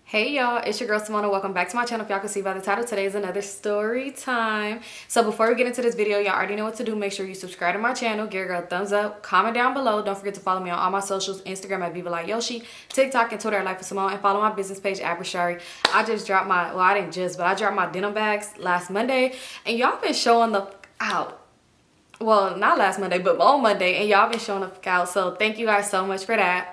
Hey y'all, it's your girl Symone. Welcome back to my channel. If y'all can see by the title, today is another story time. So before we get into this video, y'all already know what to do. Make sure you subscribe to my channel, give a girl a thumbs up, comment down below. Don't forget to follow me on all my socials, Instagram at Vivalayoshii, TikTok and Twitter at LifeWithSymone, and follow my business page at Brishari. I just dropped my, well, I didn't just, but I dropped my denim bags last Monday, and y'all been showing the out. Well, not last Monday, but on Monday, and y'all been showing the fuck out. So thank you guys so much for that.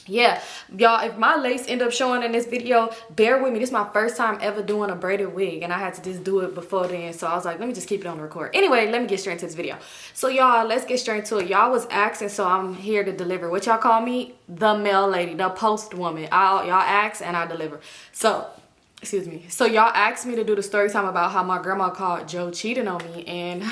Yeah, y'all, if my lace end up showing in this video, bear with me. This is my first time ever doing a braided wig, and I had to just do it before then. So I was like, let me just keep it on the record. Anyway, let me get straight into this video. So y'all, let's get straight into it. Y'all was asking, so I'm here to deliver. What y'all call me? The mail lady, the post woman. Y'all ask and I deliver. So excuse me. So y'all asked me to do the story time about how my grandma called Joe cheating on me, and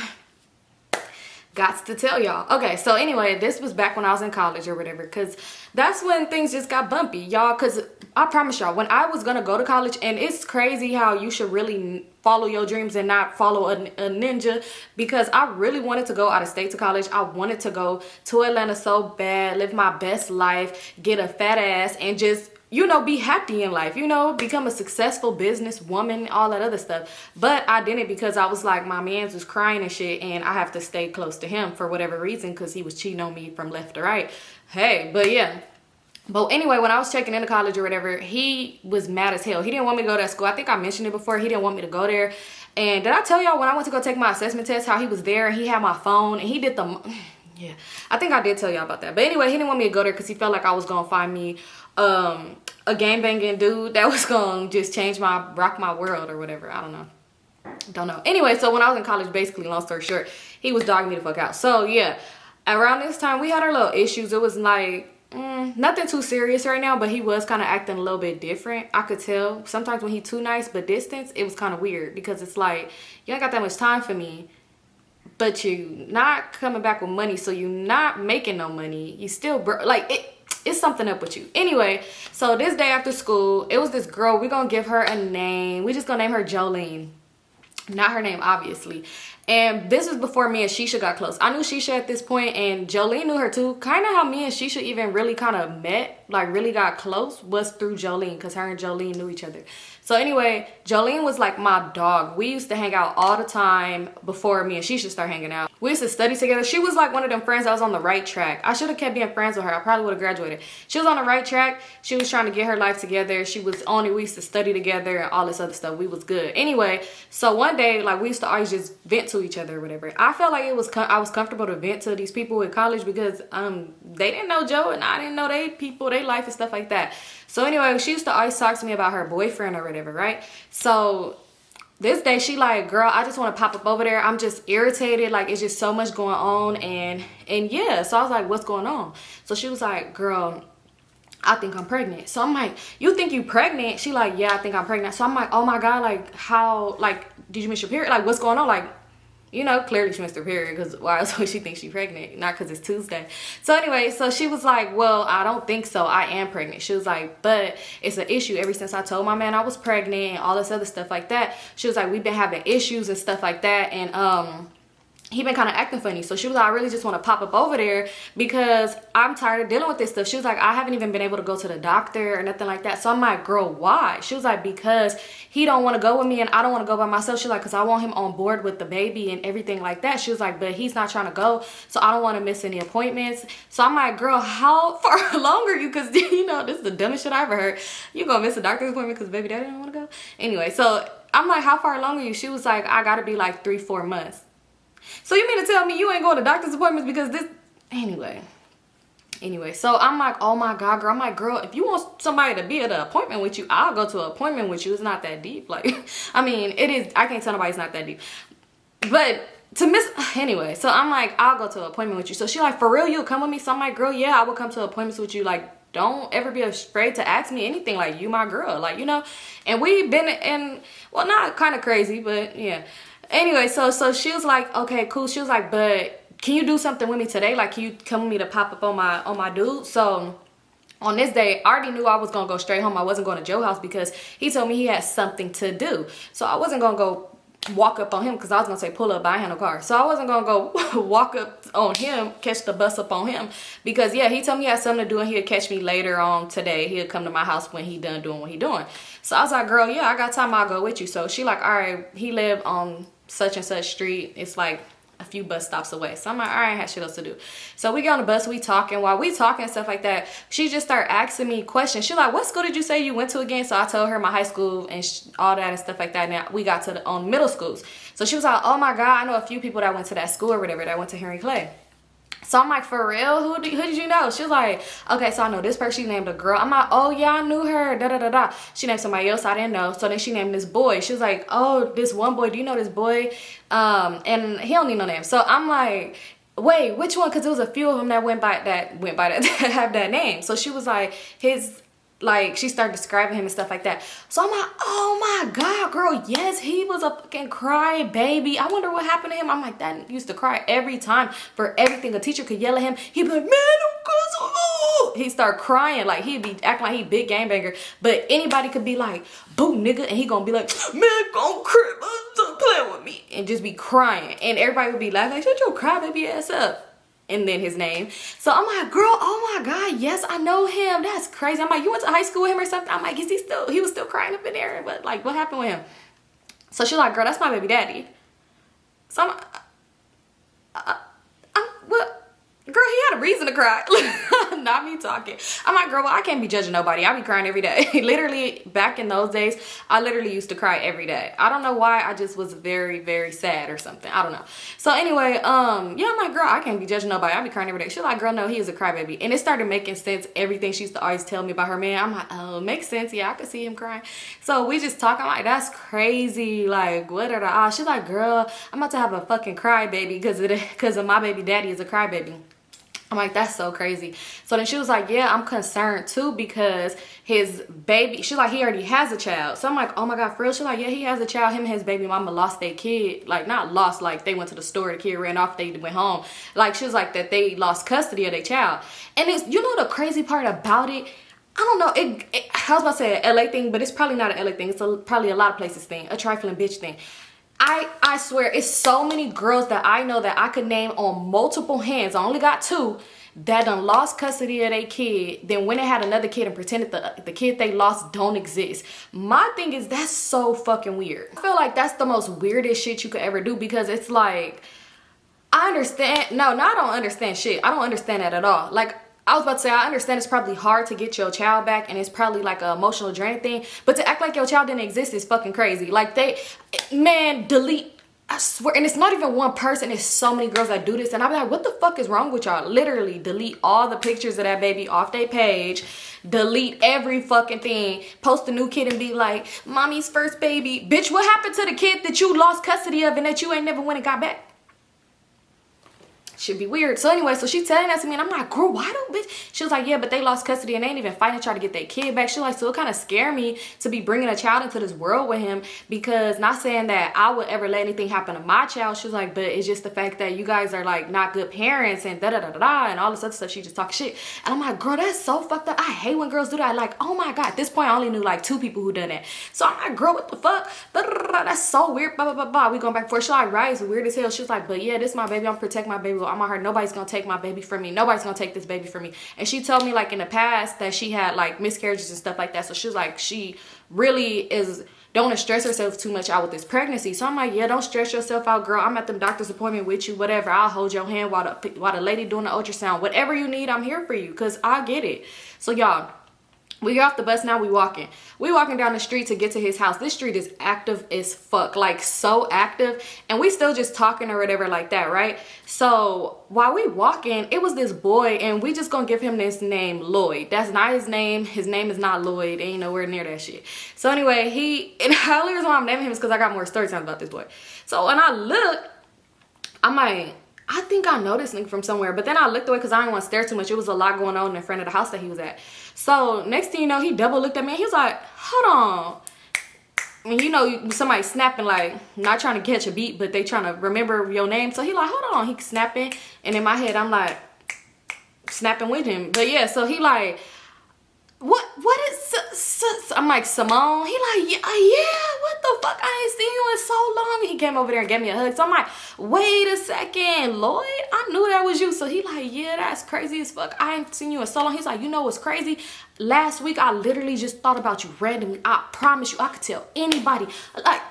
got to tell y'all. Okay, so anyway, this was back when I was in college or whatever, because that's when things just got bumpy, y'all. Because I promise y'all, when I was gonna go to college, and it's crazy how you should really follow your dreams and not follow a ninja, because I really wanted to go out of state to college. I wanted to go to Atlanta so bad, live my best life, get a fat ass, and just, you know, be happy in life, you know, become a successful businesswoman, all that other stuff. But I didn't, because I was like, my man's was crying and shit, and I have to stay close to him for whatever reason, because he was cheating on me from left to right. Hey, but yeah. But anyway, when I was checking into college or whatever, he was mad as hell. He didn't want me to go to that school. I think I mentioned it before. He didn't want me to go there. And did I tell y'all when I went to go take my assessment test, how he was there and he had my phone and he did the... Yeah, I think I did tell y'all about that. But anyway, he didn't want me to go there because he felt like I was going to find me a gangbanging dude that was going to just rock my world or whatever. I don't know. Anyway, so when I was in college, basically, long story short, he was dogging me the fuck out. So yeah, around this time, we had our little issues. It was like, nothing too serious right now, but he was kind of acting a little bit different. I could tell sometimes when he too nice, but distance, it was kind of weird, because it's like, you ain't got that much time for me, but you not coming back with money, so you not making no money. You still it's something up with you. Anyway, so this day after school, it was this girl. We're gonna give her a name. We just gonna name her Jolene. Not her name, obviously. And this was before me and Shisha got close. I knew Shisha at this point, and Jolene knew her too. Kind of how me and Shisha even really kind of met, like really got close, was through Jolene, because her and Jolene knew each other. So anyway, Jolene was like my dog. We used to hang out all the time before me and Shisha started hanging out. We used to study together. She was like one of them friends that was on the right track. I should have kept being friends with her. I probably would have graduated. She was on the right track. She was trying to get her life together. She was on it. We used to study together and all this other stuff. We was good. Anyway, so one day, like, we used to always just vent to each other or whatever. I felt like I was comfortable to vent to these people in college, because they didn't know Joe and I didn't know they people, they life and stuff like that. So anyway, she used to always talk to me about her boyfriend or whatever, right? So this day she like, girl, I just want to pop up over there. I'm just irritated. Like, it's just so much going on. And yeah, so I was like, what's going on? So she was like, girl, I think I'm pregnant. So I'm like, you think you pregnant? She like, yeah, I think I'm pregnant. So I'm like, oh my God, like, how, like, did you miss your period? Like, what's going on? Like, you know, clearly she missed her period, because why else would she think she's pregnant? Not because it's Tuesday. So anyway, so she was like, well, I don't think so. I am pregnant. She was like, but it's an issue. Ever since I told my man I was pregnant and all this other stuff like that, she was like, we've been having issues and stuff like that. And he been kind of acting funny. So she was like, I really just want to pop up over there because I'm tired of dealing with this stuff. She was like, I haven't even been able to go to the doctor or nothing like that. So I'm like, girl, why? She was like, because he don't want to go with me and I don't want to go by myself. She's like, because I want him on board with the baby and everything like that. She was like, but he's not trying to go, so I don't want to miss any appointments. So I'm like, girl, how far along are you? Because, you know, this is the dumbest shit I ever heard. You gonna miss a doctor's appointment because baby daddy don't want to go? Anyway, so I'm like, how far along are you? She was like, I gotta be like 3-4 months. So you mean to tell me you ain't going to doctor's appointments because this... Anyway, so I'm like, oh my God, girl. I'm like, girl, if you want somebody to be at an appointment with you, I'll go to an appointment with you. It's not that deep. Like, I mean, it is. I can't tell nobody it's not that deep. But to miss... Anyway, so I'm like, I'll go to an appointment with you. So she like, for real, you'll come with me? So I'm like, girl, yeah, I will come to appointments with you. Like, don't ever be afraid to ask me anything. Like, you my girl. Like, you know. And we've been in... Well, not kind of crazy, but yeah. Anyway, so she was like, okay, cool. She was like, but can you do something with me today? Like, can you come with me to pop up on my dude? So on this day, I already knew I was gonna go straight home. I wasn't going to Joe's house because he told me he had something to do. So I wasn't gonna go walk up on him, because I was gonna say pull up, but I had no car. So I wasn't gonna go walk up on him, catch the bus up on him. Because yeah, he told me he had something to do and he'll catch me later on today. He'll come to my house when he done doing what he doing. So I was like, girl, yeah, I got time, I'll go with you. So she like, all right, he live on such and such street. It's like a few bus stops away. So I'm like, all right, I had shit else to do. So we get on the bus, we talking. While we talking and stuff like that, she just started asking me questions. She like, what school did you say you went to again? So I told her my high school and all that and stuff like that. Now we got to the middle schools. So she was like, oh my God, I know a few people that went to that school or whatever, that went to Henry Clay. So I'm like, for real? Who did you know? She was like, okay, so I know this person. She named a girl. I'm like, oh yeah, I knew her. Da da da da. She named somebody else I didn't know. So then she named this boy. She was like, oh, this one boy. Do you know this boy? And he don't need no name. So I'm like, wait, which one? Because there was a few of them that went by that have that name. So she was like, like she started describing him and stuff like that. So I'm like, oh my God, girl, yes, he was a fucking cry baby. I wonder what happened to him. I'm like, that used to cry every time for everything. A teacher could yell at him. He'd be like, man, he start crying. Like he'd be acting like he big gangbanger. But anybody could be like, boo nigga, and he gonna be like, man, don't crib, stop playing with me, and just be crying. And everybody would be laughing, like, shut your cry baby ass up. And then his name. So I'm like, girl, oh my God, yes, I know him. That's crazy. I'm like, you went to high school with him or something? I'm like, he was still crying up in there. But like, what happened with him? So she's like, girl, that's my baby daddy. So what? Girl, he had a reason to cry. Not me talking. I'm like, girl, well, I can't be judging nobody. I be crying every day. Literally, back in those days, I literally used to cry every day. I don't know why. I just was very, very sad or something. I don't know. So anyway, yeah, I'm like, girl, I can't be judging nobody. I be crying every day. She's like, girl, no, he is a crybaby. And it started making sense. Everything she used to always tell me about her man. I'm like, oh, makes sense. Yeah, I could see him crying. So we just talking like, that's crazy. Like, what are the odds? She's like, girl, I'm about to have a fucking crybaby because of my baby daddy is a crybaby. I'm like, that's so crazy. So then she was like, yeah, I'm concerned too because his baby, she's like, he already has a child. So I'm like, oh my God, for real? She's like, yeah, he has a child. Him and his baby mama lost their kid. Like, not lost, like they went to the store, the kid ran off, they went home. Like, she was like that they lost custody of their child. And it's, you know the crazy part about it? I don't know, I was about to say an LA thing, but it's probably not an LA thing. It's probably a lot of places thing, a trifling bitch thing. I swear, it's so many girls that I know that I could name on multiple hands. I only got two that done lost custody of their kid, then went and had another kid and pretended the kid they lost don't exist. My thing is, that's so fucking weird. I feel like that's the most weirdest shit you could ever do because it's like, I understand. No, I don't understand shit. I don't understand that at all. Like, I was about to say, I understand it's probably hard to get your child back and it's probably like an emotional draining thing, but to act like your child didn't exist is fucking crazy. Like man, delete, I swear, and it's not even one person, it's so many girls that do this, and I'm like, what the fuck is wrong with y'all? Literally delete all the pictures of that baby off their page, delete every fucking thing, post a new kid and be like, mommy's first baby. Bitch, what happened to the kid that you lost custody of and that you ain't never went and got back? Should be weird. So anyway, so she's telling that to me and I'm like, girl, why don't bitch? She was like, yeah, but they lost custody and they ain't even fighting to try to get their kid back. She's like, so it kind of scared me to be bringing a child into this world with him, because not saying that I would ever let anything happen to my child. She was like, but it's just the fact that you guys are like not good parents and da da da da da and all this other stuff. She just talks shit. And I'm like, girl, that's so fucked up. I hate when girls do that. Like, oh my God, at this point I only knew like 2 people who done that. So I'm like, girl, what the fuck? Da, da, da, da. That's so weird. Blah, blah, blah, blah. We going back and forth. She's like, right, it's weird as hell. She's like, but yeah, this is my baby. I'm protect my baby. I'm on her. Nobody's gonna take my baby from me. Nobody's gonna take this baby from me. And she told me like in the past that she had like miscarriages and stuff like that. So she was like, she really don't want to stress herself too much out with this pregnancy. So I'm like, yeah, don't stress yourself out, girl. I'm at the doctor's appointment with you, whatever. I'll hold your hand while the lady doing the ultrasound. Whatever you need, I'm here for you, because I get it. So y'all, we get off the bus now, we walking down the street to get to his house. This street is active as fuck, like so active, and we still just talking or whatever like that, right? So while we walking, it was this boy, and we just gonna give him this name, Lloyd. That's not his name. His name is not Lloyd. Ain't nowhere near that shit. So anyway, and the only reason why I'm naming him is because I got more story time about this boy. So when I look, I'm like, I think I know this nigga from somewhere, but then I looked away because I didn't want to stare too much. It was a lot going on in front of the house that he was at. So next thing you know, he double looked at me and he was like, hold on. And you know, somebody snapping, like not trying to catch a beat, but they trying to remember your name. So he like, hold on, he snapping. And in my head, I'm like snapping with him. But yeah, so he like, what is, I'm like, Symone? He like, yeah, what the fuck? I ain't seen you in so long. He came over there and gave me a hug. So I'm like, wait a second, Lloyd, I knew that was you. So he like, yeah, that's crazy as fuck. I ain't seen you in so long. He's like, you know what's crazy? Last week, I literally just thought about you randomly. I promise you, I could tell anybody. Like,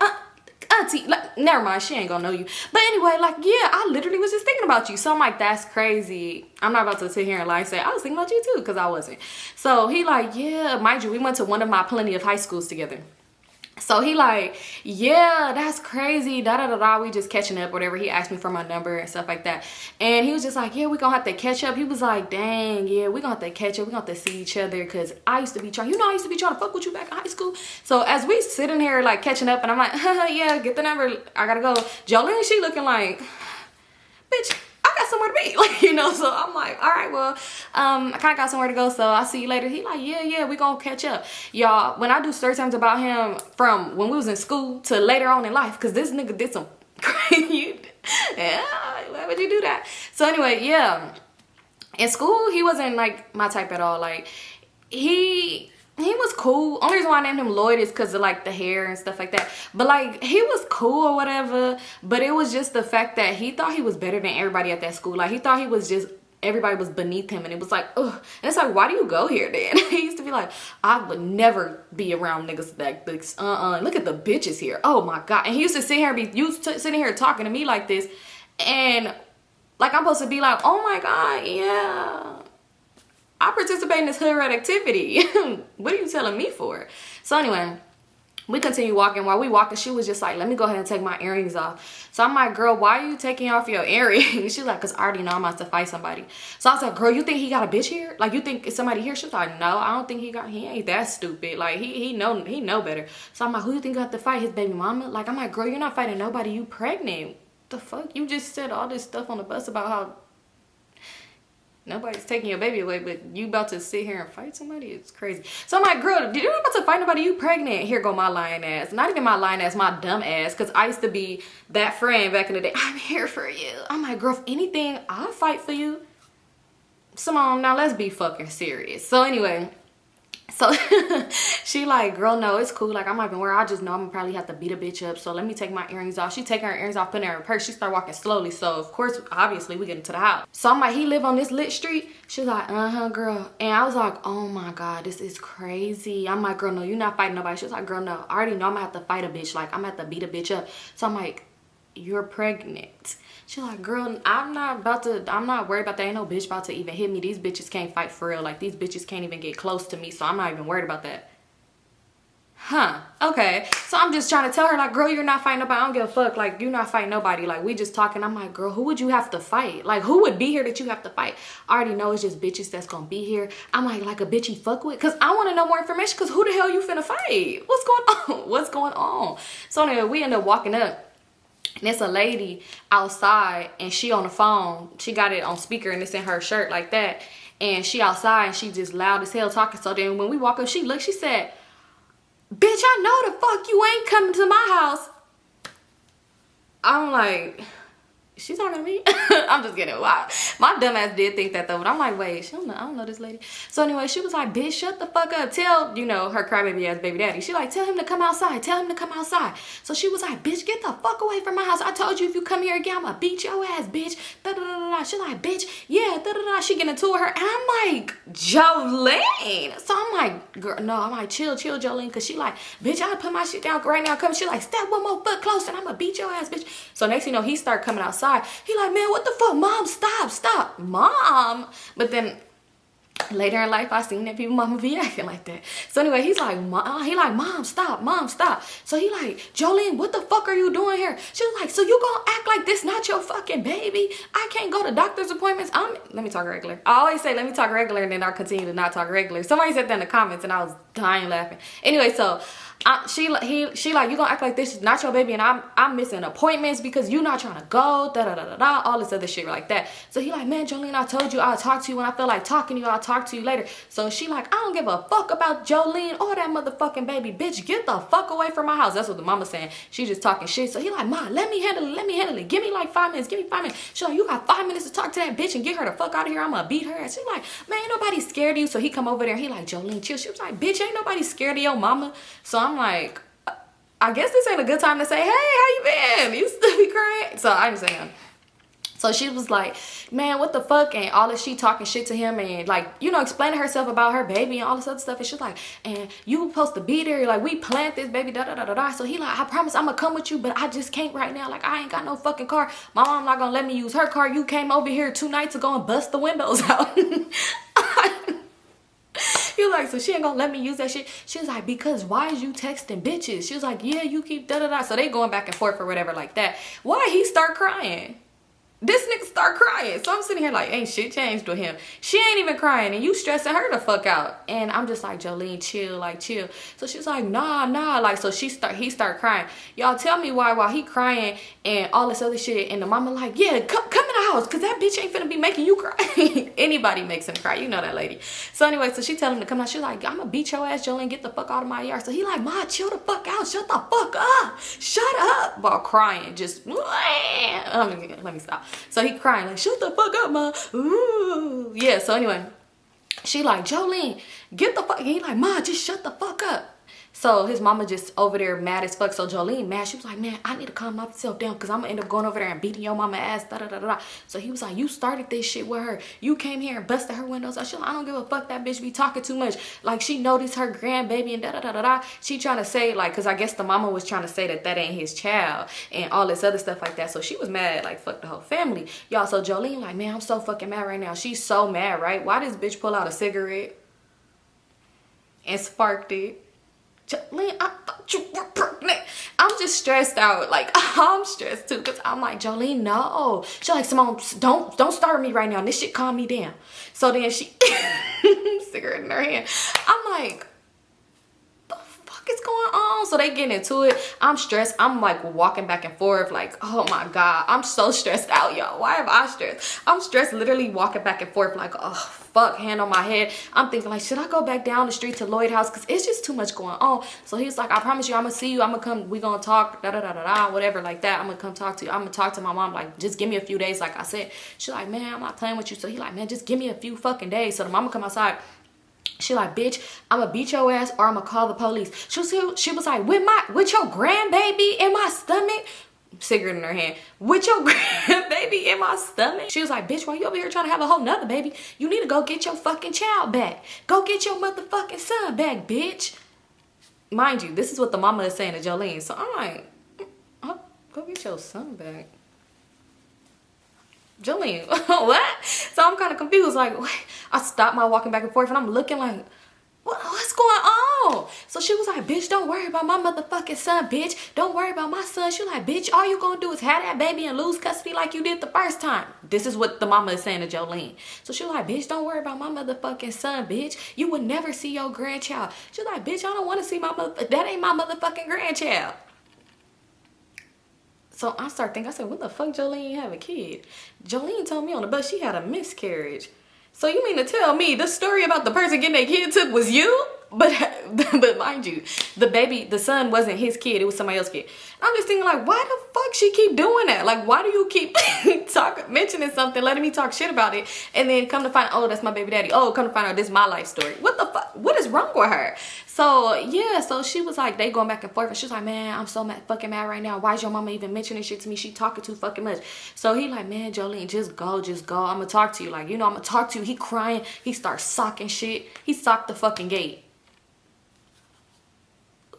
auntie, like, never mind, she ain't gonna know you. But anyway, like, yeah, I literally was just thinking about you. So I'm like, that's crazy. I'm not about to sit here and like say, I was thinking about you too, because I wasn't. So he like, yeah, mind you, we went to one of my plenty of high schools together. So he like, yeah, that's crazy, da da da da. We just catching up, whatever. He asked me for my number and stuff like that. And he was just like, yeah, we gonna have to catch up. He was like, dang, yeah, we gonna have to catch up. We gonna have to see each other, because I used to be trying, I used to be trying to fuck with you back in high school. So as we sitting here like catching up, and I'm like, yeah, get the number, I gotta go. Jolene, she looking like, bitch, I got somewhere to be, like, so I'm like, all right, well, I kind of got somewhere to go, so I'll see you later. He like, yeah, we gonna catch up. Y'all, when I do story times about him from when we was in school to later on in life, because this nigga did some crazy, yeah, why would you do that? So anyway, yeah, in school, he wasn't like my type at all. Like, he was cool. Only reason why I named him Lloyd is because of like the hair and stuff like that. But like, he was cool or whatever. But it was just the fact that he thought he was better than everybody at that school. Like, he thought he was just, everybody was beneath him. And it was like, ugh. And it's like, why do you go here then? He used to be like, I would never be around niggas like this. Look at the bitches here. Oh my God. And he used to sit here and be sitting here talking to me like this. And like, I'm supposed to be like, oh my God, yeah, I participate in this hood rat activity. What are you telling me for? So anyway, we continue walking. While we walking, she was just like, let me go ahead and take my earrings off. So I'm like, girl, why are you taking off your earrings? She's like, because I already know I'm about to fight somebody. So I was like, girl, you think he got a bitch here? Like, you think it's somebody here? She's like, no, I don't think he ain't that stupid. Like, he know better. So I'm like, who you think got to fight? His baby mama? Like, I'm like, girl, you're not fighting nobody. You pregnant. The fuck? You just said all this stuff on the bus about how nobody's taking your baby away, but you about to sit here and fight somebody? It's crazy. So I'm like, girl, you're not about to fight nobody. You pregnant. Here go my lying ass. Not even my lying ass, my dumb ass. Because I used to be that friend back in the day. I'm here for you. I'm like, girl, if anything, I'll fight for you. Symone, now let's be fucking serious. So anyway, so she like, girl, no, it's cool. Like, I'm not even worried. I just know I'm gonna probably have to beat a bitch up. So let me take my earrings off. She taking her earrings off, putting her in her purse. She start walking slowly. So of course, obviously, we get into the house. So I'm like, he live on this lit street? She's like, girl. And I was like, oh my God, this is crazy. I'm like, girl, no, you're not fighting nobody. She's like, girl, no, I already know I'm gonna have to fight a bitch. Like, I'm gonna have to beat a bitch up. So I'm like, you're pregnant. She's like, girl, I'm not worried about that. Ain't no bitch about to even hit me. These bitches can't fight for real. Like, these bitches can't even get close to me. So I'm not even worried about that. Huh, okay. So I'm just trying to tell her, like, girl, you're not fighting nobody. I don't give a fuck. Like, you're not fighting nobody. Like, we just talking. I'm like, girl, who would you have to fight? Like, who would be here that you have to fight? I already know it's just bitches that's gonna be here. I'm like a bitch you fuck with? Because I want to know more information, because who the hell you finna fight? What's going on? What's going on? So anyway, we end up walking up. And it's a lady outside, and she on the phone. She got it on speaker, and it's in her shirt like that. And she outside, and she just loud as hell talking. So then when we walk up, she looked, she said, bitch, I know the fuck you ain't coming to my house. I'm like, is she talking to me? I'm just kidding. Wow. My dumb ass did think that though, but I'm like, wait, I don't know this lady. So anyway, she was like, bitch, shut the fuck up. Tell, her crybaby ass baby daddy. She like, tell him to come outside. Tell him to come outside. So she was like, bitch, get the fuck away from my house. I told you if you come here again, I'm gonna beat your ass, bitch. Da da da da. She like, bitch, yeah, da da da. She getting into her, and I'm like, Jolene. So I'm like, girl, no, I'm like, chill, Jolene, cause she like, bitch, I put my shit down right now. Come, she like, step one more foot closer, and I'm gonna beat your ass, bitch. So next thing you know, he start coming outside. He like, man, what the fuck? Mom, stop, mom. But then later in life, I seen that people mama be acting like that. So anyway, he's like, mom, stop. So he like, Jolene, what the fuck are you doing here? She was like, so you gonna act like this not your fucking baby? I can't go to doctor's appointments. Let me talk regular. I always say, let me talk regular, and then I continue to not talk regular. Somebody said that in the comments, and I was dying laughing. Anyway, so she like, you gonna act like this is not your baby, and I'm missing appointments because you not trying to go, all this other shit like that. So he like, man, Jolene, I told you I'll talk to you when I feel like talking to you. I'll talk to you later. So she like, I don't give a fuck about Jolene or that motherfucking baby, bitch. Get the fuck away from my house. That's what the mama saying. She just talking shit. So he like, ma, let me handle it. Give me like 5 minutes. She like, you got 5 minutes to talk to that bitch and get her the fuck out of here. I'm gonna beat her. And she like, man, ain't nobody scared of you. So he come over there and he like, Jolene, chill. She was like, bitch, ain't nobody scared of your mama. So I'm like, I guess this ain't a good time to say, hey, how you been? You still be crying? So I'm saying. So she was like, man, what the fuck? And all this, she talking shit to him and like, you know, explaining herself about her baby and all this other stuff. And she's like, and you supposed to be there. Like, we planned this baby, da da da da da. So he like, I promise I'm gonna come with you, but I just can't right now. Like, I ain't got no fucking car. My mom not gonna let me use her car. You came over here 2 nights ago and bust the windows out. He was like, so she ain't gonna let me use that shit. She was like, because why is you texting bitches? She was like, yeah, you keep da da da. So they going back and forth or whatever like that. Why he start crying? This nigga start crying. So I'm sitting here like, ain't shit changed with him. She ain't even crying and you stressing her the fuck out. And I'm just like, Jolene, chill, like chill. So she's like, nah. Like, so he start crying. Y'all tell me why while he crying and all this other shit. And the mama like, yeah, come in the house. Cause that bitch ain't finna be making you cry. Anybody makes him cry. You know that lady. So anyway, so she tell him to come out. She's like, I'm gonna beat your ass, Jolene. Get the fuck out of my yard. So he like, ma, chill the fuck out. Shut the fuck up. Shut up. While crying. Just, let me stop. So he crying like, shut the fuck up, ma. Ooh. Yeah, so anyway, she like, Jolene, get the fuck. He like, ma, just shut the fuck up. So his mama just over there mad as fuck. So Jolene mad. She was like, man, I need to calm myself down because I'm going to end up going over there and beating your mama ass. Da, da, da, da. So he was like, you started this shit with her. You came here and busted her windows out. She like, I don't give a fuck, that bitch be talking too much. Like, she noticed her grandbaby and da, da, da, da, da. She trying to say, like, because I guess the mama was trying to say that ain't his child and all this other stuff like that. So she was mad, like, fuck the whole family. Y'all, so Jolene like, man, I'm so fucking mad right now. She's so mad, right? Why this bitch pull out a cigarette and sparked it? Jolene, I thought you were pregnant. I'm just stressed out. Like, I'm stressed too because I'm like, Jolene, no. She's like, Symone, don't start me right now. This shit calm me down. So then she cigarette in her hand. I'm like, the fuck is going on? So they get into it. I'm stressed. I'm like walking back and forth like, oh my God, I'm so stressed out, y'all. Why am I stressed? I'm stressed, literally walking back and forth like, oh fuck, hand on my head. I'm thinking like, should I go back down the street to Lloyd house? Because it's just too much going on. So he's like, I promise you, I'm gonna see you. I'm gonna come, we gonna talk, da da da da da, whatever like that. I'm gonna come talk to you. I'm gonna talk to my mom, like, just give me a few days, like I said. She's like, man, I'm not playing with you. So he like, man, just give me a few fucking days. So the mama come outside. She like, bitch, I'm gonna beat your ass or I'm gonna call the police. She was like, with your grandbaby in my stomach, cigarette in her hand, with your grandbaby in my stomach. She was like, bitch, why you over here trying to have a whole nother baby? You need to go get your fucking child back. Go get your motherfucking son back, bitch. Mind you, this is what the mama is saying to Jolene. So I'm like, oh, go get your son back. Jolene, what? So I'm kind of confused. Like, what? I stopped my walking back and forth and I'm looking like, what's going on? So she was like, bitch, don't worry about my motherfucking son, bitch. Don't worry about my son. She was like, bitch, all you gonna do is have that baby and lose custody like you did the first time. This is what the mama is saying to Jolene. So she was like, bitch, don't worry about my motherfucking son, bitch. You would never see your grandchild. She was like, bitch, I don't want to see my mother. That ain't my motherfucking grandchild. So I started thinking, I said, what the fuck, Jolene have a kid? Jolene told me on the bus she had a miscarriage. So you mean to tell me the story about the person getting their kid took was you? But mind you, the son wasn't his kid. It was somebody else's kid. I'm just thinking like, why the fuck she keep doing that? Like, why do you keep mentioning something, letting me talk shit about it, and then come to find, oh, that's my baby daddy. Oh, come to find out this is my life story. What the fuck? What is wrong with her? So yeah, so she was like, they going back and forth, and she was like, man, I'm so fucking mad right now. Why is your mama even mentioning shit to me? She talking too fucking much. So he like, man, Jolene, just go. I'm gonna talk to you. Like, you know, I'm gonna talk to you. He crying. He starts socking shit. He socked the fucking gate.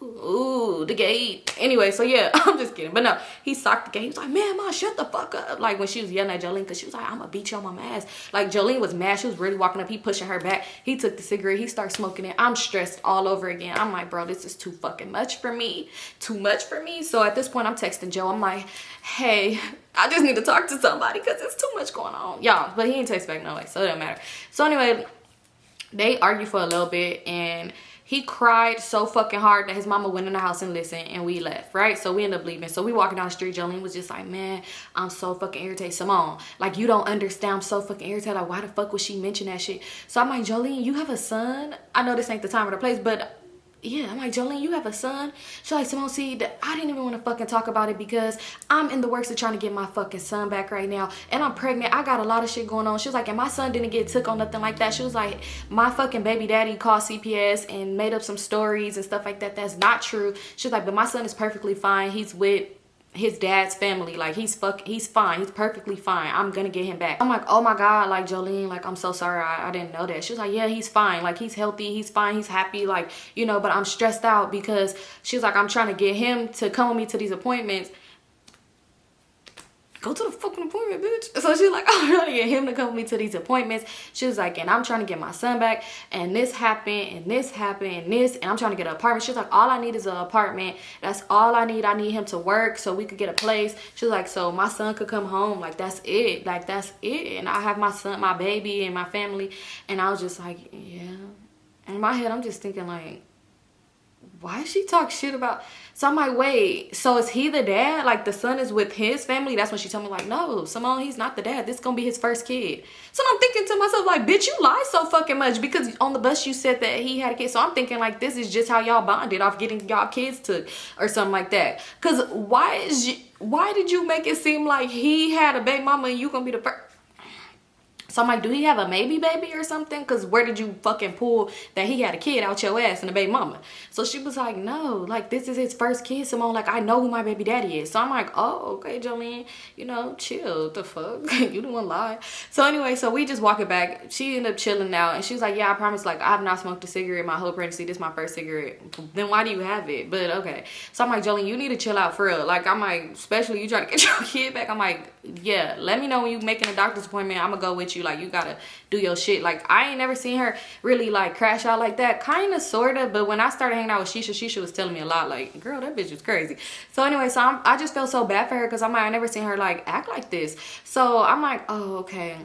Ooh, the gate. Anyway, so yeah, I'm just kidding. But no, he socked the gate. He was like, man, ma, shut the fuck up. Like when she was yelling at Jolene, because she was like, I'm gonna beat your mama ass. Like Jolene was mad. She was really walking up. He pushing her back. He took the cigarette. He started smoking it. I'm stressed all over again. I'm like, bro, this is too fucking much for me. Too much for me. So at this point, I'm texting Joe. I'm like, hey, I just need to talk to somebody because it's too much going on. Y'all, but he ain't text back no way. So it doesn't matter. So anyway, they argued for a little bit and he cried so fucking hard that his mama went in the house and listened and we left, right? So we ended up leaving. So we walking down the street. Jolene was just like, man, I'm so fucking irritated. Symone, like, you don't understand. I'm so fucking irritated. Like, why the fuck would she mention that shit? So I'm like, Jolene, you have a son? I know this ain't the time or the place, but yeah, I'm like, Jolene, you have a son? She's like, Symone, see, I didn't even want to fucking talk about it because I'm in the works of trying to get my fucking son back right now. And I'm pregnant. I got a lot of shit going on. She was like, and my son didn't get took on nothing like that. She was like, my fucking baby daddy called CPS and made up some stories and stuff like that. That's not true. She was like, but my son is perfectly fine. He's with his dad's family. Like, he's fine. He's perfectly fine. I'm gonna get him back. I'm like, oh my God, like, Jolene, like, I'm so sorry. I didn't know that. She was like, yeah, he's fine. Like, he's healthy. He's fine. He's happy. Like, you know, but I'm stressed out because she was like, I'm trying to get him to come with me to these appointments. Go to the fucking appointment, bitch. So she's like, I'm trying to get him to come with me to these appointments. She was like, and I'm trying to get my son back, and this happened, and this happened, and this, and I'm trying to get an apartment. She's like, all I need is an apartment. That's all I need. I need him to work so we could get a place. She was like, so my son could come home. Like, that's it. Like, that's it. And I have my son, my baby, and my family. And I was just like, yeah. In my head, I'm just thinking, like, why is she talk shit about? So I'm like, wait, so is he the dad? Like, the son is with his family? That's when she told me, like, no, Symone, he's not the dad. This is gonna be his first kid. So I'm thinking to myself, like, bitch, you lie so fucking much because on the bus you said that he had a kid. So I'm thinking, like, this is just how y'all bonded off getting y'all kids took or something like that. Because why did you make it seem like he had a baby mama and you gonna be the first? So I'm like, do he have a maybe baby or something? Because where did you fucking pull that he had a kid out your ass and a baby mama? So she was like, no, like, this is his first kid, Symone. Like, I know who my baby daddy is. So I'm like, oh, okay, Jolene, you know, chill. What the fuck? You don't want to lie. So anyway, so we just walk it back. She ended up chilling out. And she was like, yeah, I promise, like, I have not smoked a cigarette my whole pregnancy. This is my first cigarette. Then why do you have it? But okay. So I'm like, Jolene, you need to chill out for real. Like, I'm like, especially you trying to get your kid back. I'm like, yeah, let me know when you making a doctor's appointment. I'm going to go with you. Like, you gotta do your shit. Like, I ain't never seen her really like crash out like that. Kind of, sort of. But when I started hanging out with Shisha was telling me a lot. Like, girl, that bitch was crazy. So anyway, so I just felt so bad for her because I'm like, I never seen her like act like this. So I'm like, oh, okay.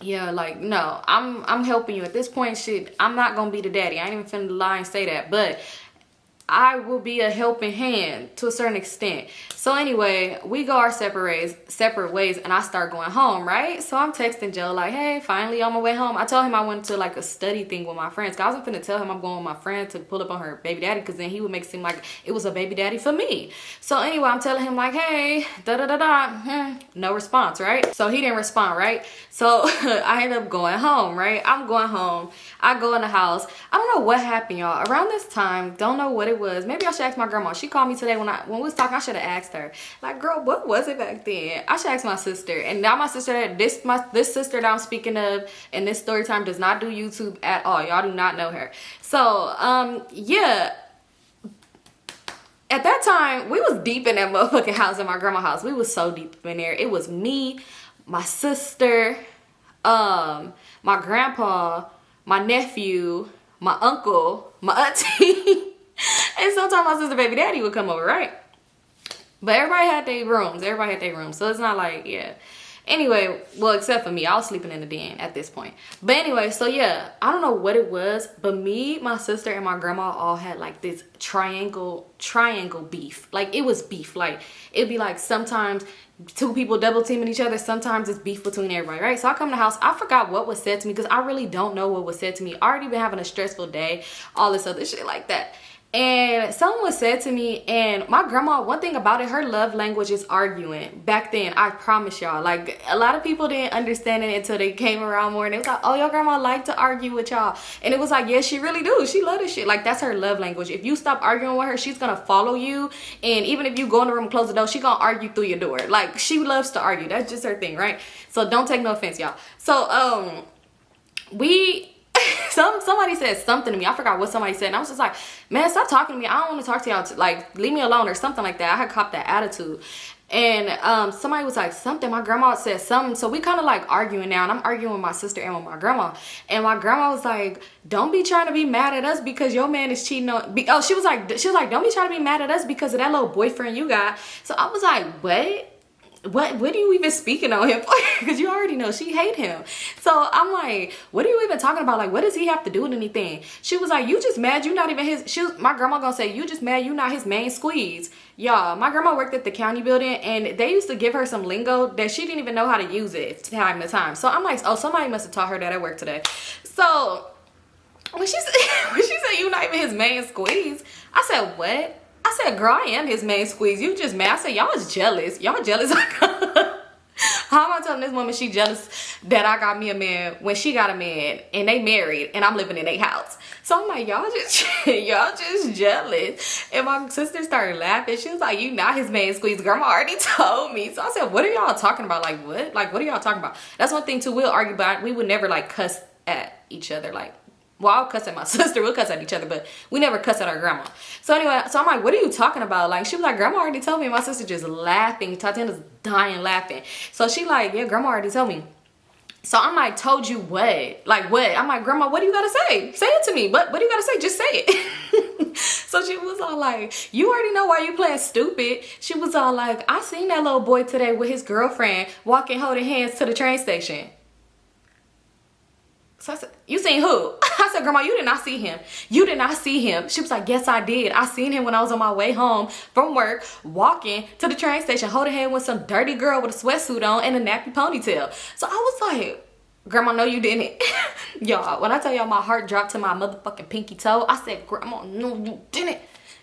Yeah, like, no, I'm helping you at this point. Shit, I'm not gonna be the daddy. I ain't even finna lie and say that. But I will be a helping hand to a certain extent. So anyway, we go our separate ways, and I start going home, right? So I'm texting Joe like, hey, finally on my way home. I told him I went to like a study thing with my friends. I wasn't finna tell him I'm going with my friend to pull up on her baby daddy, because then he would make it seem like it was a baby daddy for me. So anyway, I'm telling him like, hey, no response, right? So he didn't respond, right? So I ended up going home, right? I'm going home. I go in the house. I don't know what happened, y'all. Around this time, don't know what it was. Maybe I should ask my grandma. She called me today when we was talking. I should have asked her, like, girl, what was it back then? I should ask my sister. And now my sister, this sister that I'm speaking of in this story time does not do YouTube at all. Y'all do not know her. So yeah, at that time we was deep in that motherfucking house, in my grandma's house. We was so deep in there. It was me, my sister, my grandpa, my nephew, my uncle, my auntie. And sometimes my sister baby daddy would come over, right? But everybody had their rooms. Everybody had their rooms. So it's not like, yeah. Anyway, well, except for me. I was sleeping in the den at this point. But anyway, so yeah. I don't know what it was. But me, my sister, and my grandma all had like this triangle beef. Like, it was beef. Like, it'd be like sometimes two people double teaming each other. Sometimes it's beef between everybody, right? So I come to the house. I forgot what was said to me because I really don't know what was said to me. I already been having a stressful day. All this other shit like that. And someone was said to me, and my grandma, one thing about it, her love language is arguing. Back then, I promise y'all, like, a lot of people didn't understand it until they came around more, and it was like, oh, your grandma like to argue with y'all. And it was like, yes, she really do. She love this shit. Like, that's her love language. If you stop arguing with her, she's gonna follow you, and even if you go in the room and close the door, she gonna argue through your door. Like, she loves to argue. That's just her thing, right? So don't take no offense, y'all. So somebody said something to me. I forgot what somebody said, and I was just like, man, stop talking to me. I don't want to talk to y'all. Like, leave me alone or something like that. I had copped that attitude. And somebody was like, something, my grandma said something. So we kind of like arguing now, and I'm arguing with my sister and with my grandma. And my grandma was like, don't be trying to be mad at us because your man is cheating on she was like, don't be trying to be mad at us because of that little boyfriend you got. So I was like, what are you even speaking on him for? Because you already know she hate him. So I'm like, what are you even talking about? Like, what does he have to do with anything? She was like, you just mad you not even my grandma gonna say, you just mad you not his main squeeze. Y'all, my grandma worked at the county building, and they used to give her some lingo that she didn't even know how to use it time to time. So I'm like, oh, somebody must have taught her that at work today. So when she said, when she said you not even his main squeeze, I said, what? I said, girl, I am his main squeeze. You just mad. I said, y'all is jealous. Y'all jealous. How am I telling this woman she jealous that I got me a man when she got a man and they married and I'm living in their house? So I'm like, y'all just jealous. And my sister started laughing. She was like, you not his main squeeze. Grandma already told me. So I said, what are y'all talking about? Like, what? Like, what are y'all talking about? That's one thing too. We'll argue about. We would never like cuss at each other. Like, well, I'll cuss at my sister. We'll cuss at each other, but we never cuss at our grandma. So anyway, so I'm like, what are you talking about? Like, she was like, grandma already told me. And my sister just laughing. Tatiana's dying laughing. So she like, yeah, grandma already told me. So I'm like, told you what? Like, what? I'm like, grandma, what do you got to say? Say it to me. What do you got to say? Just say it. So she was all like, you already know why you playing stupid. She was all like, I seen that little boy today with his girlfriend walking holding hands to the train station. So I said, you seen who? I said, grandma, you did not see him. You did not see him. She was like, yes, I did. I seen him when I was on my way home from work, walking to the train station, holding hands with some dirty girl with a sweatsuit on and a nappy ponytail. So I was like, grandma, no, you didn't. Y'all, when I tell y'all my heart dropped to my motherfucking pinky toe, I said, grandma, no, you didn't.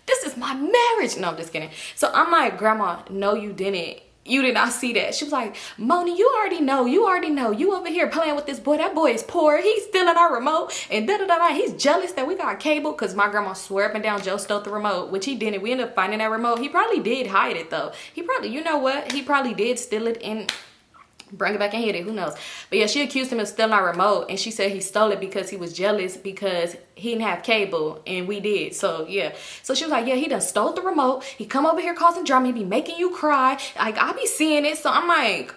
This is my marriage. No, I'm just kidding. So I'm like, grandma, no, you didn't. You did not see that. She was like, Moni, you already know. You over here playing with this boy. That boy is poor. He's stealing our remote. And da-da-da-da. He's jealous that we got cable because my grandma swear up and down Joe stole the remote, which he didn't. We ended up finding that remote. He probably did hide it, though. He probably, you know what? He probably did steal it and bring it back and hit it. Who knows? But yeah, she accused him of stealing our remote. And she said he stole it because he was jealous because he didn't have cable and we did. So yeah. So she was like, yeah, he done stole the remote. He come over here causing drama. He be making you cry. Like, I be seeing it. So I'm like,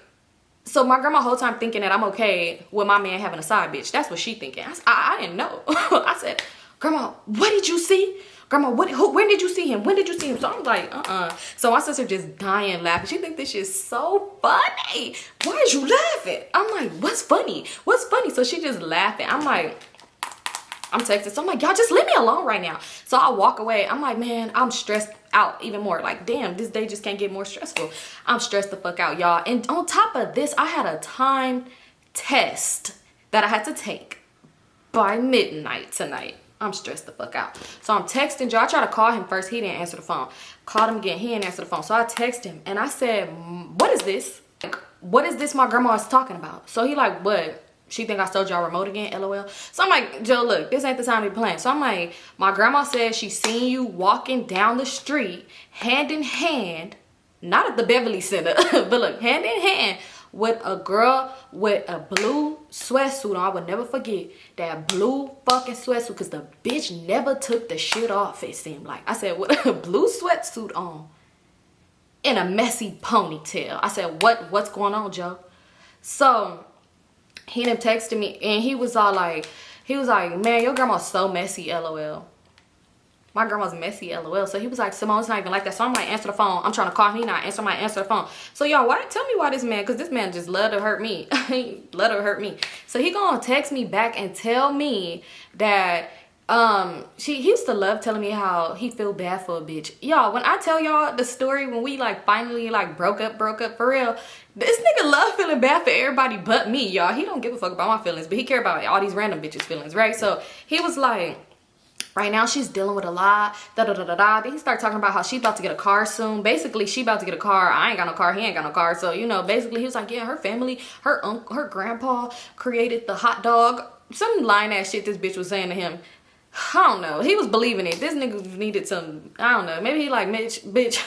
so my grandma whole time thinking that I'm okay with my man having a side bitch. That's what she thinking. I didn't know. I said, grandma, what did you see? Grandma, when did you see him? When did you see him? So I'm like, So my sister just dying laughing. She think this shit's so funny. Why is you laughing? I'm like, what's funny? What's funny? So she just laughing. I'm like, I'm texting. So I'm like, y'all just leave me alone right now. So I walk away. I'm like, man, I'm stressed out even more. Like, damn, this day just can't get more stressful. I'm stressed the fuck out, y'all. And on top of this, I had a time test that I had to take by midnight tonight. I'm stressed the fuck out. So I'm texting Joe. I tried to call him first. He didn't answer the phone. Called him again. He didn't answer the phone. So I texted him and I said, what is this? Like, what is this my grandma is talking about? So he like, what? She think I stole y'all remote again? LOL. So I'm like, Joe, look, this ain't the time to be playing. So I'm like, my grandma said she seen you walking down the street hand in hand, not at the Beverly Center, but look, hand in hand with a girl with a blue sweatsuit on. I would never forget that blue fucking sweatsuit because the bitch never took the shit off, it seemed like. I said, with a blue sweatsuit on and a messy ponytail. I said, what's going on, Joe? So he ended up texting me and he was like, man, your grandma's so messy, LOL. My grandma's messy, LOL. So he was like, Simone's not even like that. So I'm like, answer the phone. I'm trying to call him. He not answer my answer the phone. So y'all, tell me why this man, because this man just love to hurt me. He love to hurt me. So he gonna text me back and tell me that he used to love telling me how he feel bad for a bitch. Y'all, when I tell y'all the story when we like finally like broke up for real, this nigga love feeling bad for everybody but me, y'all. He don't give a fuck about my feelings, but he care about all these random bitches' feelings, right? So he was like, right now she's dealing with a lot, Then he started talking about how she about to get a car soon. Basically, she about to get a car. I ain't got no car. He ain't got no car. So, you know, basically he was like, yeah, her family, her grandpa created the hot dog. Some lying ass shit this bitch was saying to him. I don't know. He was believing it. This nigga needed some, I don't know. Maybe he like, bitch,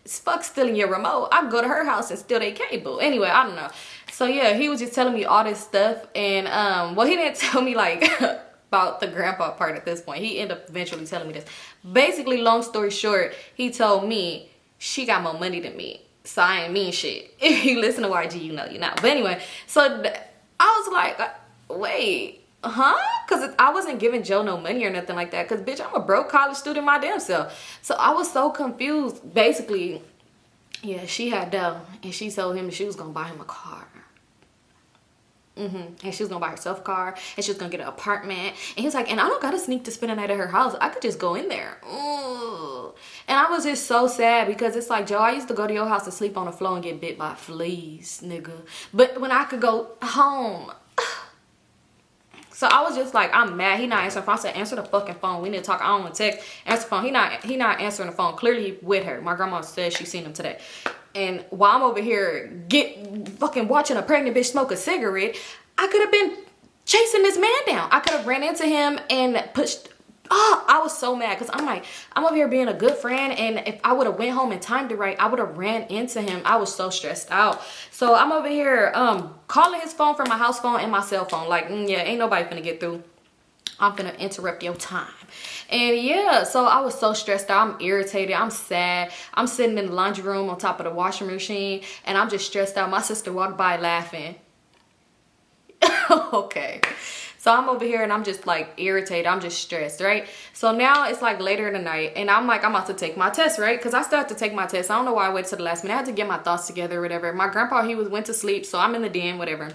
fuck stealing your remote. I go to her house and steal their cable. Anyway, I don't know. So yeah, he was just telling me all this stuff. And, well, he didn't tell me like about the grandpa part at this point. He ended up eventually telling me this. Basically, long story short, he told me she got more money than me. So I ain't mean shit. If you listen to YG, you know. But anyway, so I was like, wait, huh? Because I wasn't giving Joe no money or nothing like that. Because, bitch, I'm a broke college student my damn self. So I was so confused. Basically, yeah, she had dough. And she told him she was going to buy him a car. And she was gonna buy herself a car, and she was gonna get an apartment. And he was like, and I don't gotta sneak to spend a night at her house. I could just go in there. Ooh. And I was just so sad because it's like, Joe, I used to go to your house and sleep on the floor and get bit by fleas, nigga. But when I could go home, So I was just like, I'm mad. He not answering the phone. I said, answer the fucking phone. We need to talk. I don't want to text. Answer the phone. He not answering the phone. Clearly with her. My grandma said she seen him today. And while I'm over here fucking watching a pregnant bitch smoke a cigarette, I could have been chasing this man down. I could have ran into him and pushed. Oh, I was so mad because I'm like, I'm over here being a good friend, and if I would have went home and timed it right, I would have ran into him. I was so stressed out. So I'm over here calling his phone from my house phone and my cell phone. Like, yeah, ain't nobody finna get through. I'm finna interrupt your time. And yeah, so I was so stressed out. I'm irritated. I'm sad. I'm sitting in the laundry room on top of the washing machine, and I'm just stressed out. My sister walked by laughing. Okay. So I'm over here and I'm just like irritated. I'm just stressed, right? So now it's like later in the night and I'm like, I'm about to take my test, right? Because I still have to take my test. I don't know why I waited to the last minute. I had to get my thoughts together or whatever. My grandpa, he went to sleep. So I'm in the den, whatever,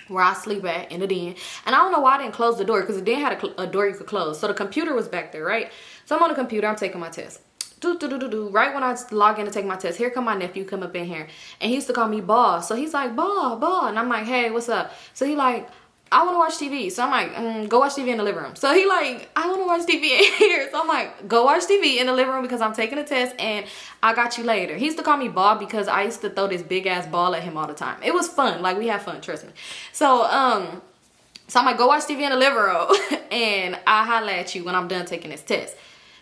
where I sleep at, in the den. And I don't know why I didn't close the door because the den had a door you could close. So the computer was back there, right? So I'm on the computer. I'm taking my test. Right when I log in to take my test, here come my nephew come up in here. And he used to call me Ball. So he's like, Ball. And I'm like, hey, what's up? So he like, I want to watch TV. So I'm like, go watch TV in the living room. So he like, I want to watch TV in here. So I'm like, go watch TV in the living room because I'm taking a test and I got you later. He used to call me Ball because I used to throw this big ass ball at him all the time. It was fun. Like, we had fun, trust me. So I'm like, go watch TV in the living room and I'll holla at you when I'm done taking this test.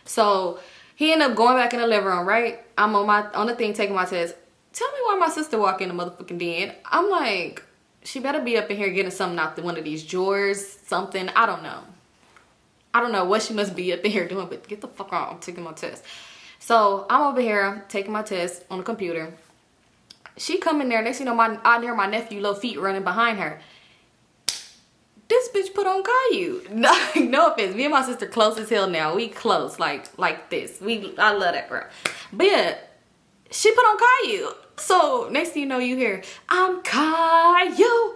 So he ended up going back in the living room, right? I'm on the thing taking my test. Tell me why my sister walked in the motherfucking den. I'm like, she better be up in here getting something out one of these drawers, something. I don't know. I don't know what she must be up in here doing, but get the fuck on. I'm taking my test. So I'm over here taking my test on the computer. She come in there. Next thing you know, I hear my nephew little feet running behind her. This bitch put on Caillou. No offense. Me and my sister close as hell now. We close like this. I love that girl. But yeah, she put on Caillou. So next thing you know, you hear, I'm Caillou.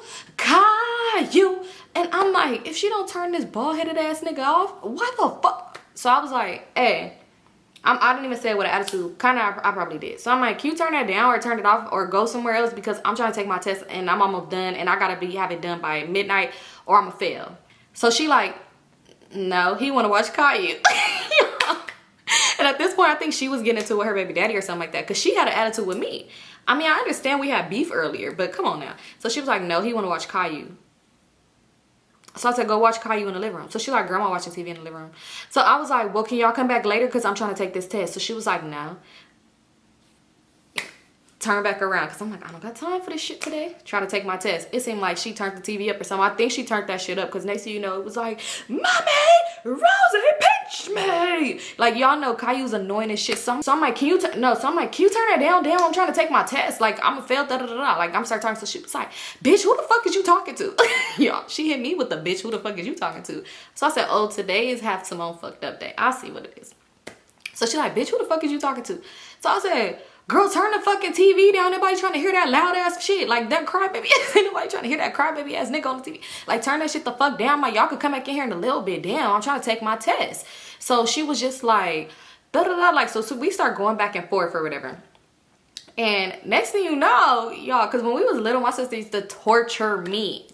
And I'm like, if she don't turn this bald-headed ass nigga off, what the fuck? So I was like, hey, I didn't even say it with an attitude. Kind of, I probably did. So I'm like, can you turn that down or turn it off or go somewhere else? Because I'm trying to take my test and I'm almost done and I got to have it done by midnight or I'm going to fail. So she like, no, he want to watch Caillou. And at this point, I think she was getting into it with her baby daddy or something like that because she had an attitude with me. I mean, I understand we had beef earlier, but come on now. So she was like, no, he want to watch Caillou. So I said, go watch Caillou in the living room. So she like, grandma watching TV in the living room. So I was like, well, can y'all come back later? Because I'm trying to take this test. So she was like, no. Turn back around. Because I'm like, I don't got time for this shit today. Try to take my test. It seemed like she turned the TV up or something. I think she turned that shit up. Because next thing you know, it was like, Mommy, Rosie pinched me. Like, y'all know Caillou's annoying as shit. So I'm like, can you turn that down? Damn, I'm trying to take my test. Like, I'm going to fail, da-da-da-da. Like, I'm starting talking. So she was like, bitch, who the fuck is you talking to? Y'all, she hit me with the bitch, who the fuck is you talking to? So I said, oh, today is half Symone fucked up day. I see what it is. So she like, bitch, who the fuck is you talking to? So I said, girl, turn the fucking TV down. Nobody trying to hear that loud ass shit. Like, that crybaby ass. Ain't nobody trying to hear that crybaby ass nigga on the TV. Like, turn that shit the fuck down. Like, y'all could come back in here in a little bit. Damn, I'm trying to take my test. So she was just like, da-da-da. Like, so we start going back and forth or whatever. And next thing you know, y'all, because when we was little, my sister used to torture me.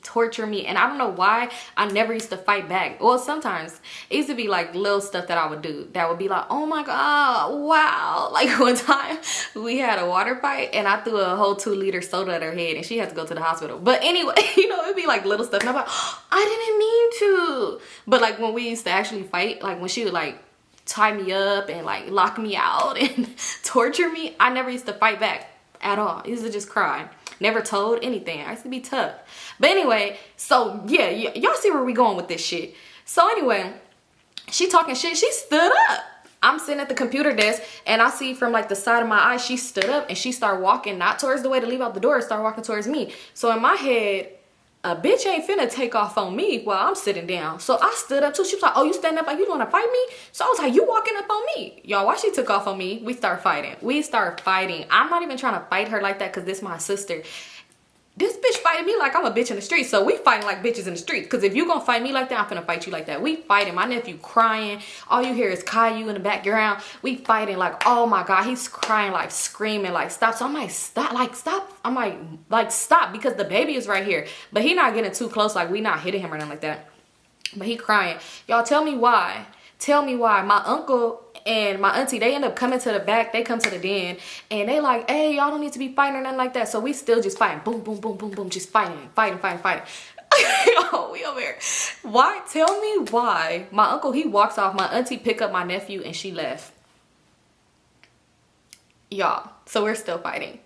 And I don't know why I never used to fight back. Well, sometimes it used to be like little stuff that I would do that would be like, oh my God, wow. Like one time we had a water fight and I threw a whole 2-liter soda at her head and she had to go to the hospital. But anyway, you know, it'd be like little stuff. And I'm like, oh, I didn't mean to. But like when we used to actually fight, like when she would like tie me up and like lock me out and torture me, I never used to fight back at all. I used to just cry. Never told anything. I used to be tough. But anyway, so yeah, y'all see where we going with this shit. So anyway, she talking shit. She stood up. I'm sitting at the computer desk and I see from like the side of my eye, she stood up and she started walking not towards the way to leave out the door, start walking towards me. So in my head, a bitch ain't finna take off on me while I'm sitting down. So I stood up too. She was like, oh, you stand up like you want to fight me? So I was like, you walking up on me. Y'all, why she took off on me? We start fighting. I'm not even trying to fight her like that because this my sister. This bitch fighting me like I'm a bitch in the street. So we fighting like bitches in the streets. Because if you gonna fight me like that, I'm finna fight you like that. We fighting. My nephew crying. All you hear is Caillou in the background. We fighting like, oh my God, he's crying, like screaming, like stop. So I'm like, stop, like stop. I'm like stop because the baby is right here. But he not getting too close. Like we not hitting him or nothing like that. But he crying. Y'all, tell me why. Tell me why. My uncle and my auntie, they end up coming to the back. They come to the den. And they like, hey, y'all don't need to be fighting or nothing like that. So we still just fighting. Boom, boom, boom, boom, boom. Just fighting. Yo, we over here. Why? Tell me why. My uncle, he walks off. My auntie pick up my nephew and she left. Y'all. So we're still fighting.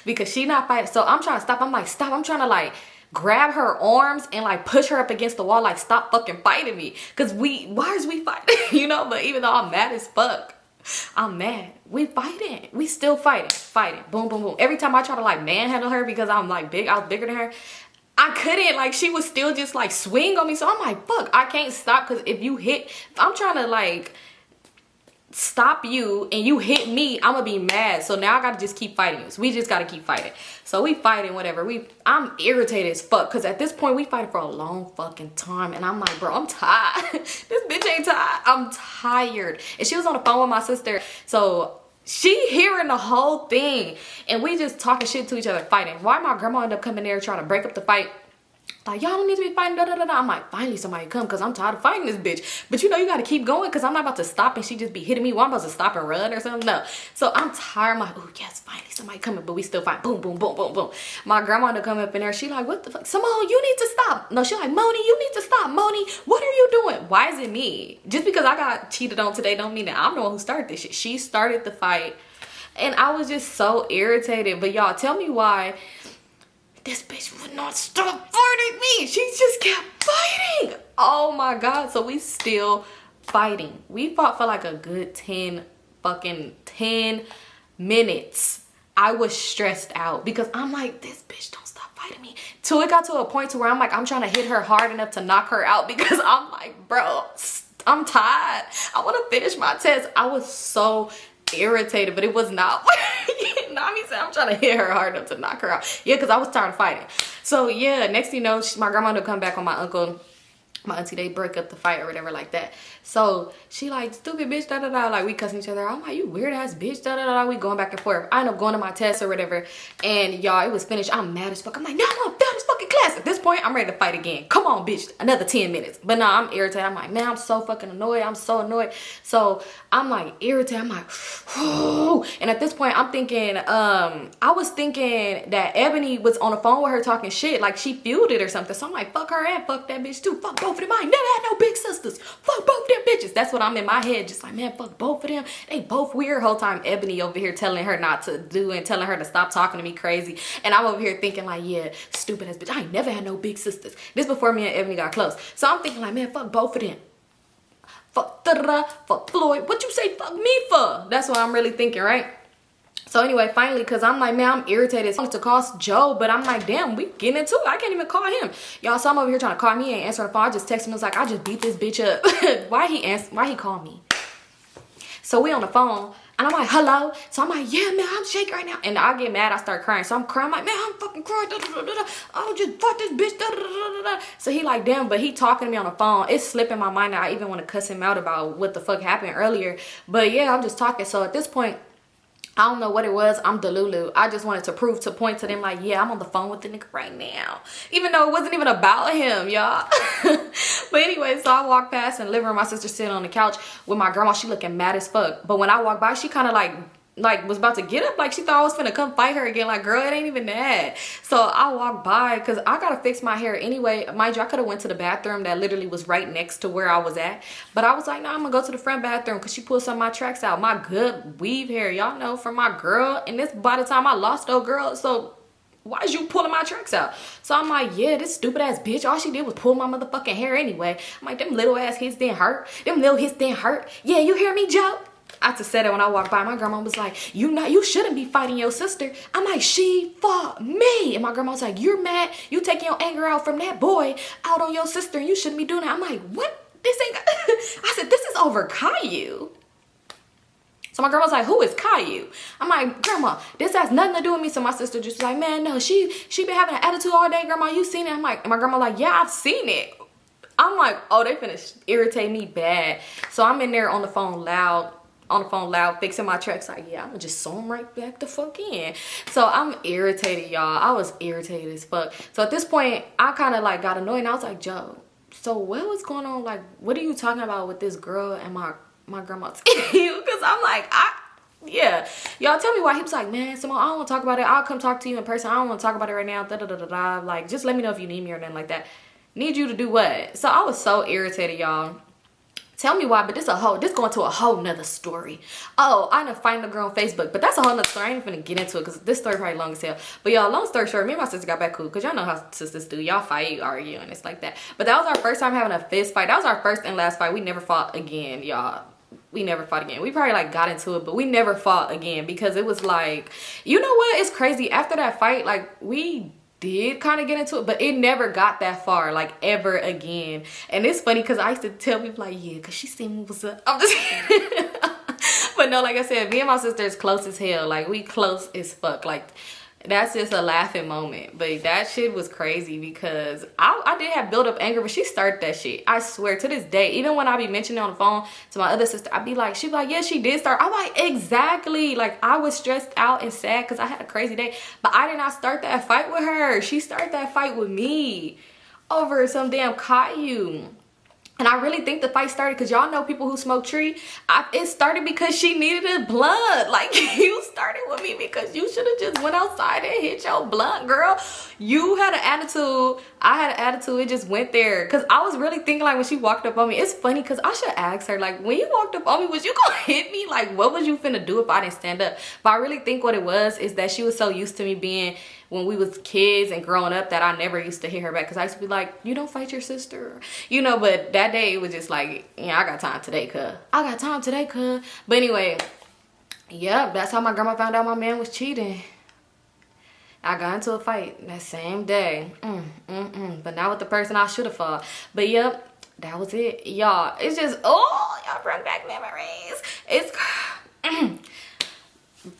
Because she not fighting. So I'm trying to stop. I'm like, stop. I'm trying to like grab her arms and like push her up against the wall, like stop fucking fighting me, because why is we fighting? You know, but even though I'm mad as fuck, I'm mad, we fighting, we still fighting, boom boom boom. Every time I try to like manhandle her because I'm like I was bigger than her, I couldn't, like she was still just like swing on me. So I'm like, fuck, I can't stop, because if I'm trying to like stop you and you hit me, I'm gonna be mad. So now I gotta just keep fighting. So we just gotta keep fighting. So we fighting, whatever. I'm irritated as fuck, because at this point we fighting for a long fucking time, and I'm like, bro, I'm tired. This bitch ain't tired. I'm tired. And she was on the phone with my sister, so she hearing the whole thing, and we just talking shit to each other, fighting. Why my grandma ended up coming there trying to break up the fight? Like, y'all don't need to be fighting, da da da da. I'm like, finally somebody come, because I'm tired of fighting this bitch. But you know, you got to keep going, because I'm not about to stop and she just be hitting me. Well, I'm about to stop and run or something. No. So I'm tired. I'm like, oh yes, finally somebody coming, but we still fight. Boom, boom, boom, boom, boom. My grandma to come up in there. She like, what the fuck? Symone, you need to stop. No, she like, Moni, you need to stop. Moni, what are you doing? Why is it me? Just because I got cheated on today don't mean that I'm the one who started this shit. She started the fight. And I was just so irritated. But y'all, tell me why this bitch would not stop fighting me. She just kept fighting. Oh my God. So we still fighting. We fought for like a good 10 minutes. I was stressed out because I'm like, this bitch don't stop fighting me. Till it got to a point to where I'm like, I'm trying to hit her hard enough to knock her out, because I'm like, bro, I'm tired. I want to finish my test. I was so irritated, but it was not working. Nami said I'm trying to hit her hard enough to knock her out. Yeah, because I was tired of fighting. So yeah, next thing you know, my grandma would come back on my uncle, my auntie, they break up the fight or whatever like that. So she like, stupid bitch, da da da, like we cussing each other. I'm like, you weird ass bitch, da da da. We going back and forth. I end up going to my test or whatever, and y'all, it was finished. I'm mad as fuck. I'm like, no, I'm gonna fail this fucking class. At this point, I'm ready to fight again. Come on, bitch, another 10 minutes. But no, I'm irritated. I'm like, man, I'm so fucking annoyed. I'm so annoyed. So I'm like irritated. I'm like, whoo. And at this point, I'm thinking, I was thinking that Ebony was on the phone with her talking shit, like she fueled it or something. So I'm like, fuck her and fuck that bitch too. Fuck both of them. I ain't never had no big sisters. Fuck both them bitches. That's what I'm in my head, just like, man, fuck both of them. They both weird. Whole time Ebony over here telling her not to do and telling her to stop talking to me crazy. And I'm over here thinking like, yeah, stupid ass bitch. I ain't never had no big sisters. This before me and Ebony got close. So I'm thinking like, man, fuck both of them. Fuck da-da-da, fuck Floyd. What you say fuck me for? That's what I'm really thinking, right? So anyway, finally, because I'm like, man, I'm irritated to call Joe, but I'm like, damn, we getting into it. I can't even call him. Y'all, so I'm over here trying to call me, ain't answering the phone. I just text him. I was like, I just beat this bitch up. Why he called me? So we on the phone, and I'm like, hello? So I'm like, yeah, man, I'm shaking right now. And I get mad, I start crying. So I'm crying, I'm like, man, I'm fucking crying. Da, da, da, da. I just fuck this bitch. Da, da, da, da. So he like, damn, but he talking to me on the phone. It's slipping my mind that I even want to cuss him out about what the fuck happened earlier. But yeah, I'm just talking. So at this point, I don't know what it was. I'm Delulu. I just wanted to point to them like, yeah, I'm on the phone with the nigga right now. Even though it wasn't even about him, y'all. But anyway, so I walked past in the living room. My sister sitting on the couch with my grandma. She looking mad as fuck. But when I walked by, she kind of like was about to get up, like she thought I was finna come fight her again. Like, girl, it ain't even that. So I walked by because I gotta fix my hair anyway. Mind you, I could have went to the bathroom that literally was right next to where I was at, but I was like, no, I'm gonna go to the front bathroom because she pulled some of my tracks out. My good weave hair, y'all know, from my girl, and this by the time I lost old girl. So why is you pulling my tracks out? So I'm like, yeah, this stupid ass bitch, all she did was pull my motherfucking hair anyway. I'm like, them little ass hits didn't hurt. Them little hits didn't hurt. Yeah, you hear me, Joe? I just said it when I walked by. My grandma was like, you shouldn't be fighting your sister. I'm like, she fought me. And my grandma was like, you're mad. You taking your anger out from that boy out on your sister, and you shouldn't be doing that. I'm like, what? This ain't I said, this is over Caillou. So my grandma's like, who is Caillou? I'm like, grandma, this has nothing to do with me. So my sister just was like, man, no, she been having an attitude all day, grandma. You seen it? I'm like, and my grandma like, yeah, I've seen it. I'm like, oh, they finna irritate me bad. So I'm in there on the phone loud, fixing my tracks. Like, yeah, I'm gonna just sew them right back the fuck in. So I'm irritated, y'all. I was irritated as fuck. So at this point, I kind of like got annoyed, and I was like, Joe, so what was going on? Like, what are you talking about with this girl and my grandma to you? Because I'm like, yeah, y'all tell me why. He was like, man, Symone, I don't want to talk about it. I'll come talk to you in person. I don't want to talk about it right now. Da da da da da. Like, just let me know if you need me or nothing like that. Need you to do what? So I was so irritated, y'all. Tell me why, but this going to a whole nother story. Oh, I ended up finding a girl on Facebook, but that's a whole nother story. I ain't finna get into it because this story probably long as hell. But y'all, long story short, me and my sister got back cool because y'all know how sisters do. Y'all fight, argue, and it's like that. But that was our first time having a fist fight. That was our first and last fight. We never fought again, y'all. We never fought again. We probably like got into it, but we never fought again because it was like, you know what? It's crazy. After that fight, like we did kind of get into it, but it never got that far, like ever again. And it's funny because I used to tell people like, yeah, because she seen me what's up. I'm just but no, like I said, me and my sister is close as hell. Like we close as fuck. Like that's just a laughing moment. But that shit was crazy because I did have build up anger, but she started that shit. I swear to this day, even when I be mentioning on the phone to my other sister, I'd be like, she'd be like, yeah, she did start. I'm like, exactly. Like I was stressed out and sad because I had a crazy day, but I did not start that fight with her. She started that fight with me over some damn Caillou. And I really think the fight started because y'all know people who smoke tree. It started because she needed a blunt. Like, you started with me because you should have just went outside and hit your blunt, girl. You had an attitude. I had an attitude. It just went there. Because I was really thinking, like, when she walked up on me, it's funny because I should ask her, like, when you walked up on me, was you going to hit me? Like, what was you finna do if I didn't stand up? But I really think what it was is that she was so used to me being, when we was kids and growing up, that I never used to hit her back because I used to be like, you don't fight your sister, you know. But that day it was just like, yeah, I got time today, cuz. I got time today, cuz. But anyway, yeah, that's how my grandma found out my man was cheating. I got into a fight that same day. But not with the person I should have fought. But yep, that was it, y'all. It's just, oh, y'all brought back memories. It's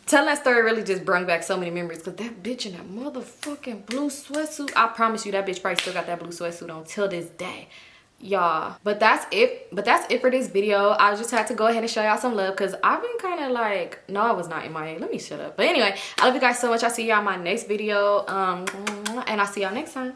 telling that story really just brought back so many memories because that bitch in that motherfucking blue sweatsuit, I promise you that bitch probably still got that blue sweatsuit on till this day, y'all. But that's it for this video. I just had to go ahead and show y'all some love because I've been kind of like, no, I was not in my head. Let me shut up. But anyway, I love you guys so much. I'll see y'all in my next video, and I'll see y'all next time.